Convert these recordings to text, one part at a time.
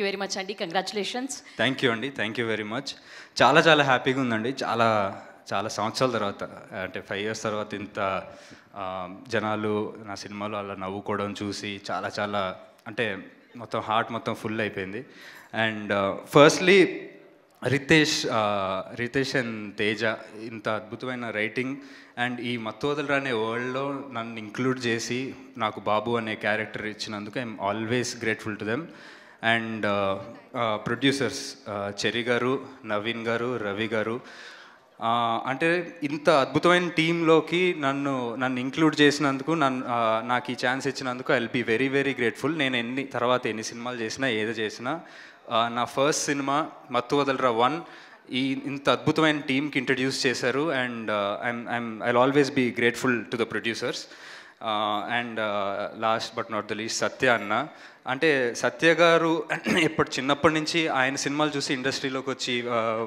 You very much అండి, congratulations. Thank you అండి, thank you very much. చాలా చాలా హ్యాపీగా ఉందండి. చాలా చాలా సంవత్సరాల తర్వాత, అంటే 5 years తర్వాత ఇంత జనాలు నా సినిమాలో అలా నవ్వుకోవడం చూసి చాలా చాలా అంటే మొత్తం హార్ట్ మొత్తం ఫుల్ అయిపోయింది. And firstly Ritesh and Teja ఇంత అద్భుతమైన రైటింగ్ అండ్ ఈ మత్తు వదలరా అనే వరల్డ్లో నన్ను ఇంక్లూడ్ చేసి నాకు బాబు అనే క్యారెక్టర్ ఇచ్చినందుకు I'm always grateful to them. And producers Cherry గారు, నవీన్ గారు, రవి గారు, అంటే ఇంత అద్భుతమైన టీంలోకి నన్ను ఇంక్లూడ్ చేసినందుకు, నాకు ఈ ఛాన్స్ ఇచ్చినందుకు I will be very very grateful. నేను ఎన్ని సినిమాలు చేసినా ఏదో చేసినా నా ఫస్ట్ సినిమా మత్తు వదలరా 1 ఇంత అద్భుతమైన టీంకి ఇంట్రడ్యూస్ చేశారు. And I always be grateful to the producers. And last but not the least Satya అన్న. అంటే సత్య గారు చిన్నప్పటి నుంచి ఆయన సినిమాలు చూసి ఇండస్ట్రీలోకి వచ్చి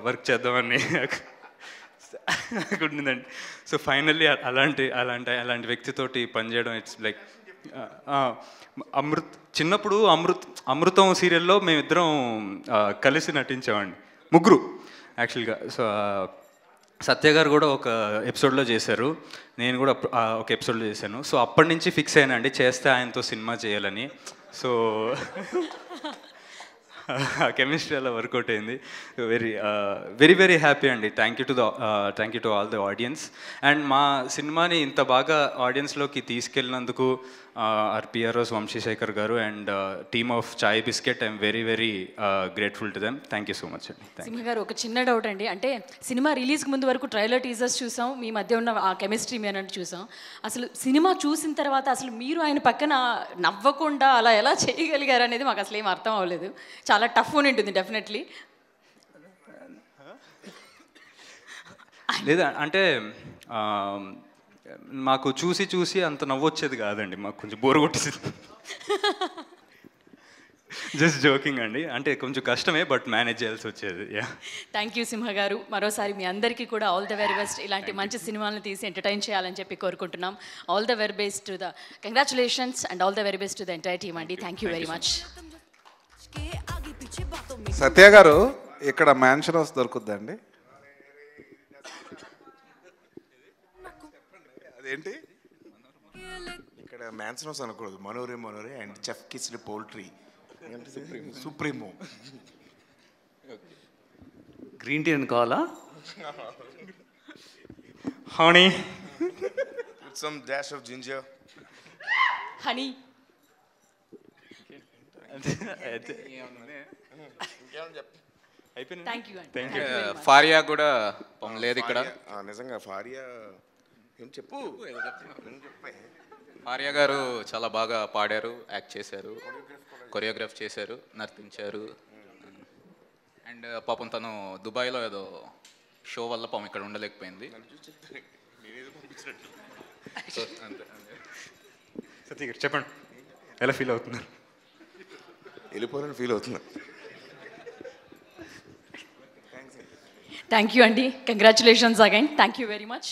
వర్క్ చేద్దామని ఉండిందండి. సో ఫైనల్లీ అలాంటి వ్యక్తితోటి పనిచేయడం ఇట్స్ లైక్ చిన్నప్పుడు అమృతం సీరియల్లో మేమిద్దరం కలిసి నటించామండి, ముగ్గురు యాక్చువల్గా. సో సత్య గారు కూడా ఒక ఎపిసోడ్లో చేశారు, నేను కూడా ఒక ఎపిసోడ్లో చేశాను. సో అప్పటి నుంచి ఫిక్స్ అయినండి చేస్తే ఆయనతో సినిమా చేయాలని. సో కెమిస్ట్రీ అలా వర్కౌట్ అయింది. వెరీ వెరీ హ్యాపీ అండి. Thank you to all the audience. And మా సినిమాని ఇంత బాగా ఆడియన్స్లోకి తీసుకెళ్ళినందుకు ఆర్ పిఆర్ఓస్ వంశీశేఖర్ గారు and team of chai biscuit I'm very very grateful to them. Thank you so much అండి. సింహ గారు, ఒక చిన్న డౌట్ అండి. అంటే సినిమా రిలీజ్కి ముందు వరకు ట్రైలర్ టీజర్స్ చూసాం, మీ మధ్య ఉన్న ఆ కెమిస్ట్రీ మీ అన్నట్టు చూసాం. అసలు సినిమా చూసిన తర్వాత అసలు మీరు ఆయన పక్కన నవ్వకుండా అలా ఎలా చేయగలిగారు అనేది మాకు అసలు ఏం అర్థం అవ్వలేదు. చాలా టఫ్ అని ఉంటుంది డెఫినెట్లీ. లేదా అంటే మాకు చూసి అంత నవ్వొచ్చేది కాదండి, మాకు కొంచెం బోర్ కొట్టేసింది. జస్ట్ జోకింగ్ అండి, అంటే కొంచెం కష్టమే బట్ మేనేజ్ చేయాల్సి వచ్చేది. థ్యాంక్ యూ సింహ గారు. మరోసారి మీ అందరికీ కూడా ఆల్ ద వెరీ బెస్ట్. ఇలాంటి మంచి సినిమాలను తీసి ఎంటర్టైన్ చేయాలని చెప్పి కోరుకుంటున్నాం. All the very best to the congratulations and all the very best to the entire team అండి. Thank you very much. Satya గారు, ఇక్కడ మ్యాన్షన్ హౌస్ దొరుకుద్దండి? అదేంటి ఇక్కడ మ్యాన్షన్ హౌస్ అనకూడదు, మనోరే and chef kissed poultry supremo. Green tea అని కావాలా? Honey with some dash of ginger. Honey. ఫారియా కూడా లేదు ఇక్కడ. నిజంగా ఫారియా ఏం చెప్పు. ఫారియా గారు చాలా బాగా పాడారు, యాక్ట్ చేశారు, కొరియోగ్రాఫ్ చేశారు, నర్తించారు. అండ్ పాపం తను దుబాయ్లో ఏదో షో వల్ల పాపం ఇక్కడ ఉండలేకపోయింది. సత్య గారు చెప్పండి, ఎలా ఫీల్ అవుతున్నారు? వెళ్ళిపోవాలని ఫీల్ అవుతున్నా. థ్యాంక్ యూ అండి, congratulations again. Thank you very much.